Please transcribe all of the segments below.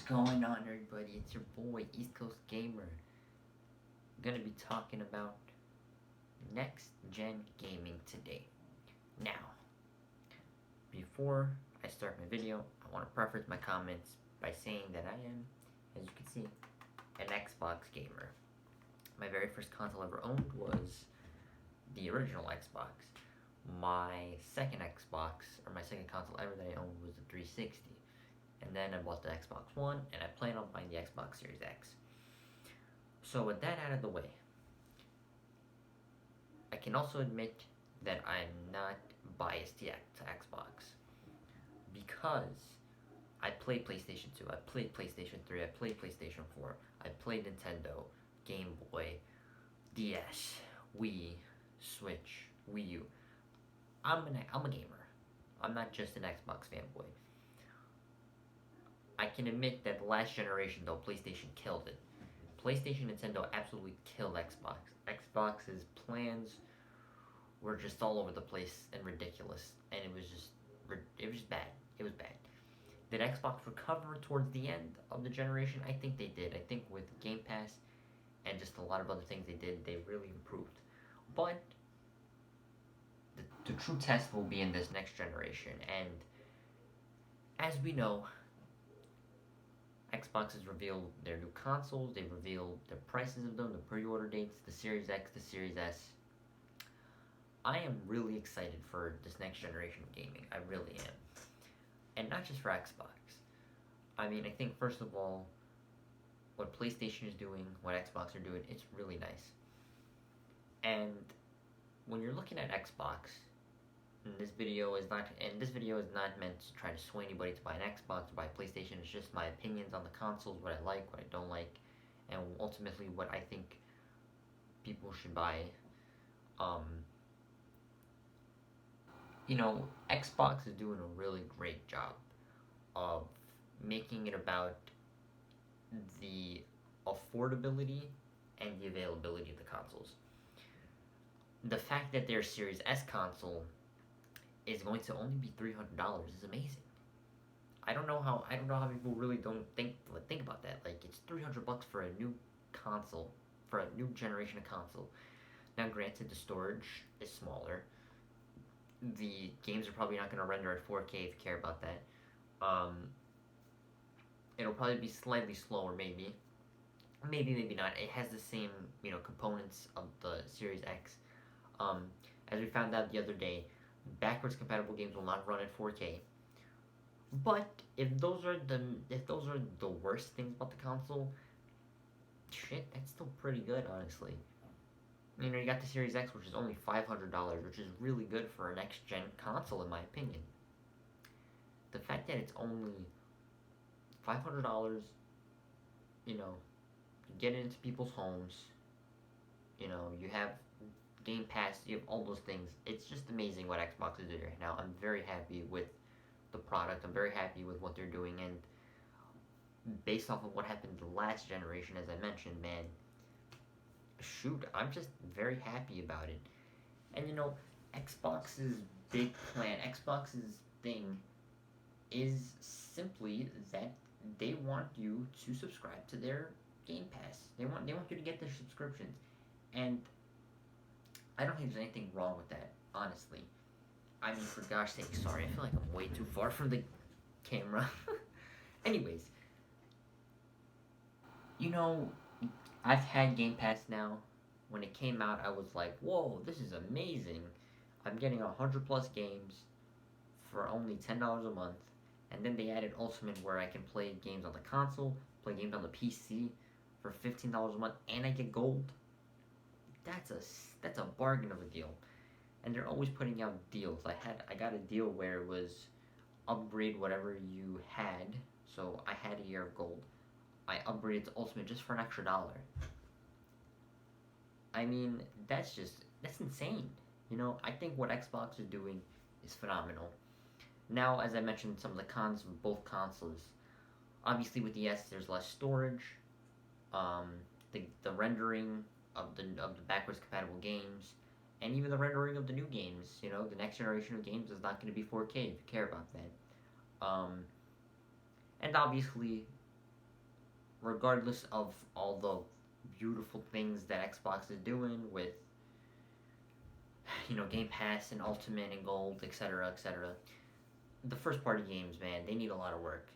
going on, everybody? It's your boy, East Coast Gamer. I'm gonna be talking about next gen gaming today. Now, before I start my video, I want to preface my comments by saying that I am, as you can see, an Xbox gamer. My very first console I ever owned was the original Xbox. My second Xbox, or my second console ever that I owned, was the 360. And then I bought the Xbox One, and I plan on buying the Xbox Series X. So with that out of the way, I can also admit that I'm not biased yet to Xbox because I played PlayStation 2, I played PlayStation 3, I played PlayStation 4, I played Nintendo, Game Boy, DS, Wii, Switch, Wii U. I'm a gamer. I'm not just an Xbox fanboy. I can admit that the last generation, though, PlayStation killed it. PlayStation and Nintendo absolutely killed Xbox. Xbox's plans were just all over the place and ridiculous, and it was just bad. It was bad. Did Xbox recover towards the end of the generation? I think they did. I think with Game Pass and just a lot of other things they did, they really improved. But the true test will be in this next generation, and as we know, Xbox has revealed their new consoles, they've revealed the prices of them, the pre-order dates, the Series X, the Series S. I am really excited for this next generation of gaming. I really am. And not just for Xbox. I mean, I think first of all, what PlayStation is doing, what Xbox are doing, it's really nice. And when you're looking at Xbox, this video is not meant to try to sway anybody to buy an Xbox or buy a PlayStation. It's just my opinions on the consoles, what I like, what I don't like, and ultimately what I think people should buy. Xbox is doing a really great job of making it about the affordability and the availability of the consoles. The fact that their Series S console is going to only be $300 is amazing. I don't know how people really don't think about that. Like, it's $300 for a new console, for a new generation of console. Now, granted, the storage is smaller. The games are probably not going to render at 4K if you care about that. It'll probably be slightly slower, maybe, maybe not. It has the same components of the Series X. As we found out the other day, backwards compatible games will not run at 4K. But if those are the worst things about the console, shit, that's still pretty good, honestly. You got the Series X, which is only $500, which is really good for a next gen console, in my opinion. The fact that it's only $500, you get it into people's homes. You have Game Pass, you have all those things. It's just amazing what Xbox is doing right now. I'm very happy with the product. I'm very happy with what they're doing, and based off of what happened the last generation, as I mentioned, man, shoot, I'm just very happy about it. And Xbox's big plan, Xbox's thing is simply that they want you to subscribe to their Game Pass. They want you to get their subscriptions. And I don't think there's anything wrong with that, honestly. I mean, for gosh sake, sorry, I feel like I'm way too far from the camera. Anyways, I've had Game Pass now. When it came out, I was like, whoa, this is amazing. I'm getting 100 plus games for only $10 a month. And then they added Ultimate, where I can play games on the console, play games on the PC for $15 a month, and I get gold. That's a bargain of a deal. And they're always putting out deals. I got a deal where it was upgrade whatever you had. So I had a year of gold. I upgraded to Ultimate just for an extra dollar. I mean, that's insane. I think what Xbox is doing is phenomenal. Now, as I mentioned, some of the cons of both consoles. Obviously, with the S, there's less storage. The rendering of the backwards compatible games, and even the rendering of the new games. The next generation of games is not going to be 4K if you care about that. And obviously, regardless of all the beautiful things that Xbox is doing with, Game Pass and Ultimate and Gold, etc., etc. The first party games, man, they need a lot of work.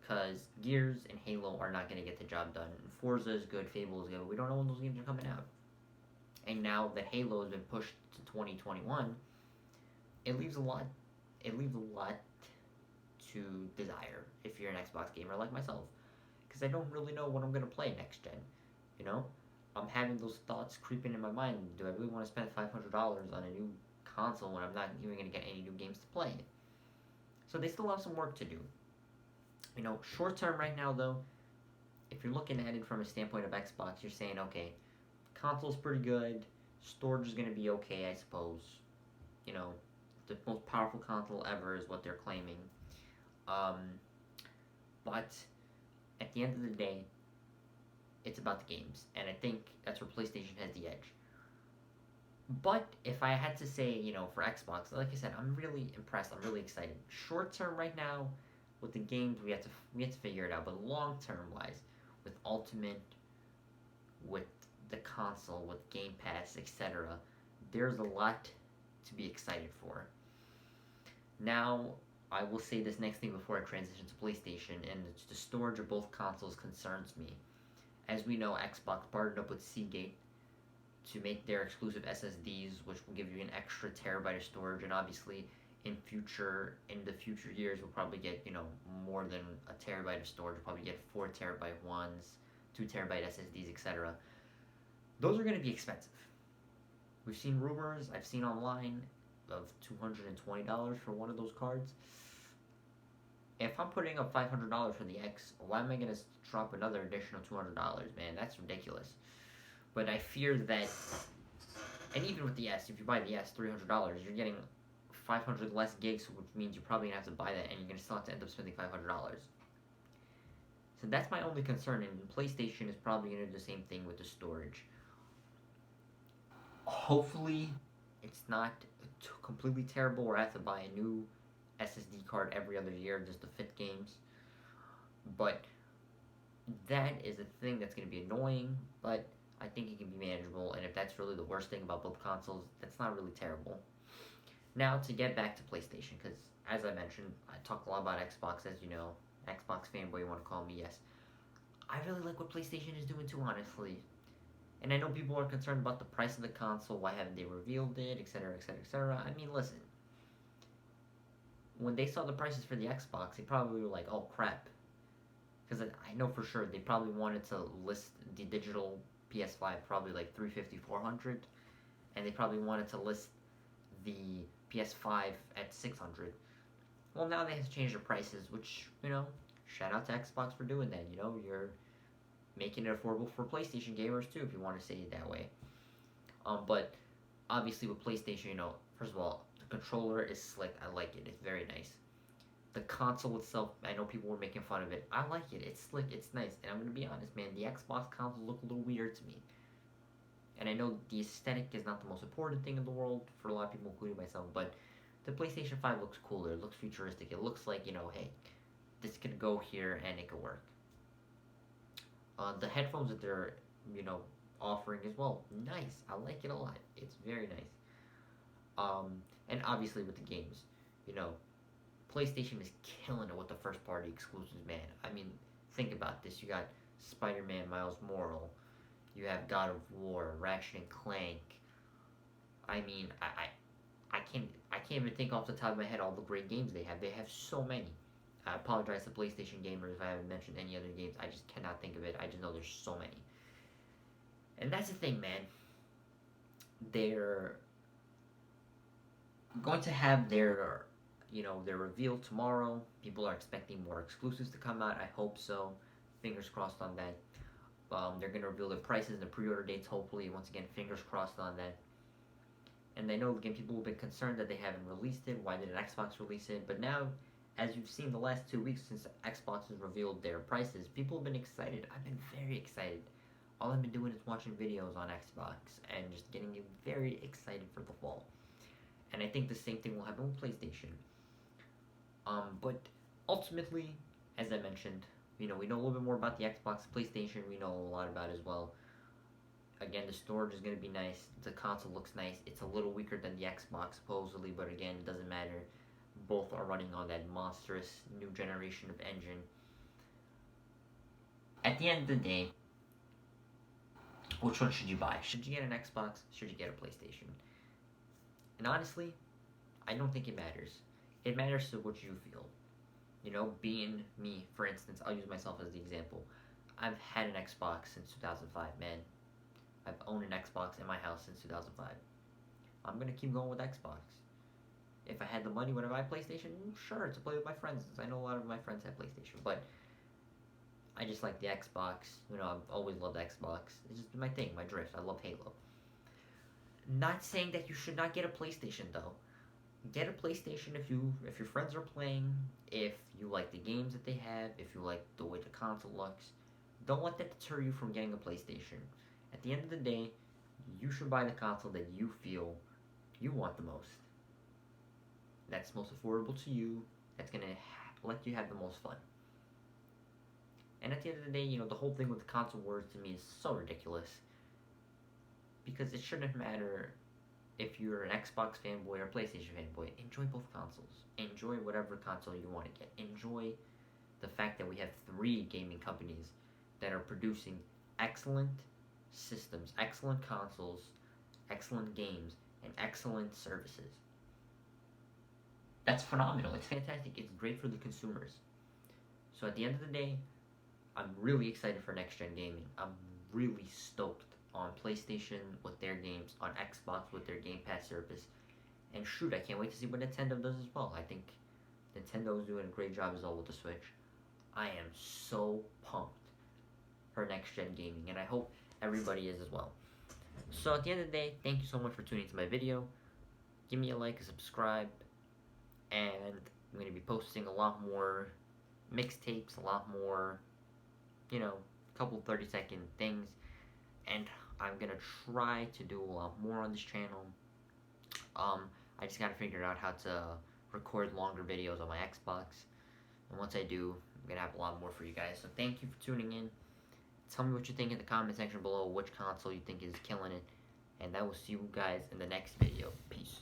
Because Gears and Halo are not going to get the job done. Forza is good, Fable is good, but we don't know when those games are coming out. And now that Halo has been pushed to 2021, it leaves a lot. It leaves a lot to desire if you're an Xbox gamer like myself, because I don't really know what I'm gonna play next gen. You know, I'm having those thoughts creeping in my mind. Do I really want to spend $500 on a new console when I'm not even gonna get any new games to play? So they still have some work to do. Short term right now though, if you're looking at it from a standpoint of Xbox, you're saying, okay, console's pretty good, storage is gonna be okay, I suppose. You know, the most powerful console ever is what they're claiming. Um, but at the end of the day, it's about the games, and I think that's where PlayStation has the edge. But if I had to say, for Xbox, like I said, I'm really impressed. I'm really excited. Short term, right now, with the games, we have to figure it out. But long term wise, with Ultimate, with the console, with Game Pass, etc., there's a lot to be excited for. Now, I will say this next thing before I transition to PlayStation, and the storage of both consoles concerns me. As we know, Xbox partnered up with Seagate to make their exclusive SSDs, which will give you an extra terabyte of storage, and obviously in the future years, we'll probably get more than a terabyte of storage. We'll probably get 4 terabyte ones, 2 terabyte SSDs, etc. Those are going to be expensive. We've seen rumors, I've seen online, of $220 for one of those cards. If I'm putting up $500 for the X, why am I going to drop another additional $200? Man, that's ridiculous. But I fear that, and even with the S, if you buy the S, $300, you're getting 500 less gigs, which means you're probably going to have to buy that, and you're going to still have to end up spending $500. So that's my only concern, and PlayStation is probably going to do the same thing with the storage. Hopefully, it's not completely terrible where I have to buy a new SSD card every other year just to fit games. But that is a thing that's going to be annoying, but I think it can be manageable, and if that's really the worst thing about both consoles, that's not really terrible. Now, to get back to PlayStation, because as I mentioned, I talk a lot about Xbox, as you know. Xbox fanboy, you want to call me, yes. I really like what PlayStation is doing too, honestly. And I know people are concerned about the price of the console, why haven't they revealed it, etc., etc., etc. I mean, listen. When they saw the prices for the Xbox, they probably were like, oh crap. Because I know for sure they probably wanted to list the digital PS5 probably like 350, 400, and they probably wanted to list the PS5 at 600. Well, now they have changed their prices, which, shout out to Xbox for doing that. You're making it affordable for PlayStation gamers too, if you want to say it that way. But obviously with PlayStation, first of all, the controller is slick. I like it. It's very nice. The console itself, I know people were making fun of it. I like it. It's slick. It's nice. And I'm going to be honest, man, the Xbox consoles look a little weird to me. And I know the aesthetic is not the most important thing in the world for a lot of people, including myself, but the PlayStation 5 looks cooler. It looks futuristic. It looks like, hey, this could go here and it could work. The headphones that they're, offering as well, nice. I like it a lot. It's very nice. And obviously with the games, PlayStation is killing it with the first party exclusives, man. I mean, think about this. You got Spider-Man Miles Morales. You have God of War, Ratchet and Clank. I mean, I can't even think off the top of my head all the great games they have. They have so many. I apologize to PlayStation gamers if I haven't mentioned any other games. I just cannot think of it. I just know there's so many. And that's the thing, man. They're going to have their reveal tomorrow. People are expecting more exclusives to come out. I hope so. Fingers crossed on that. They're going to reveal the prices and the pre-order dates, hopefully. Once again, fingers crossed on that. And I know, again, people have been concerned that they haven't released it. Why didn't Xbox release it? But now, as you've seen the last 2 weeks since Xbox has revealed their prices, people have been excited. I've been very excited. All I've been doing is watching videos on Xbox and just getting me very excited for the fall. And I think the same thing will happen with PlayStation. But ultimately, as I mentioned, we know a little bit more about the Xbox. PlayStation, we know a lot about as well. Again, the storage is going to be nice. The console looks nice. It's a little weaker than the Xbox, supposedly, but again, it doesn't matter. Both are running on that monstrous new generation of engine. At the end of the day, which one should you buy? Should you get an Xbox? Should you get a PlayStation? And honestly, I don't think it matters. It matters to what you feel. You know, being me, for instance, I'll use myself as the example. I've had an Xbox since 2005, man. I've owned an Xbox in my house since 2005. I'm gonna keep going with Xbox. If I had the money, would I buy PlayStation? Sure, to play with my friends. I know a lot of my friends have PlayStation, but I just like the Xbox. You know, I've always loved Xbox. It's just my thing, my drift. I love Halo. Not saying that you should not get a PlayStation though. Get a PlayStation if your friends are playing, if you like the games that they have, if you like the way the console looks. Don't let that deter you from getting a PlayStation. At the end of the day, you should buy the console that you feel you want the most. That's most affordable to you. That's gonna let you have the most fun. And at the end of the day, you know, the whole thing with the console wars to me is so ridiculous. Because it shouldn't matter if you're an Xbox fanboy or a PlayStation fanboy. Enjoy both consoles. Enjoy whatever console you want to get. Enjoy the fact that we have 3 gaming companies that are producing excellent systems, excellent consoles, excellent games, and excellent services. That's phenomenal. It's fantastic. It's great for the consumers. So at the end of the day, I'm really excited for next gen gaming. I'm really stoked on PlayStation with their games, on Xbox with their Game Pass service, and shoot, I can't wait to see what Nintendo does as well. I think Nintendo is doing a great job as well with the Switch. I am so pumped for next gen gaming, and I hope everybody is as well. So at the end of the day, thank you so much for tuning to my video. Give me a like, a subscribe, and I'm going to be posting a lot more mixtapes, a lot more, you know, couple 30-second things, and I'm going to try to do a lot more on this channel. I just got to figure out how to record longer videos on my Xbox, and once I do, I'm going to have a lot more for you guys. So thank you for tuning in. Tell me what you think in the comment section below, which console you think is killing it, and I will see you guys in the next video. Peace.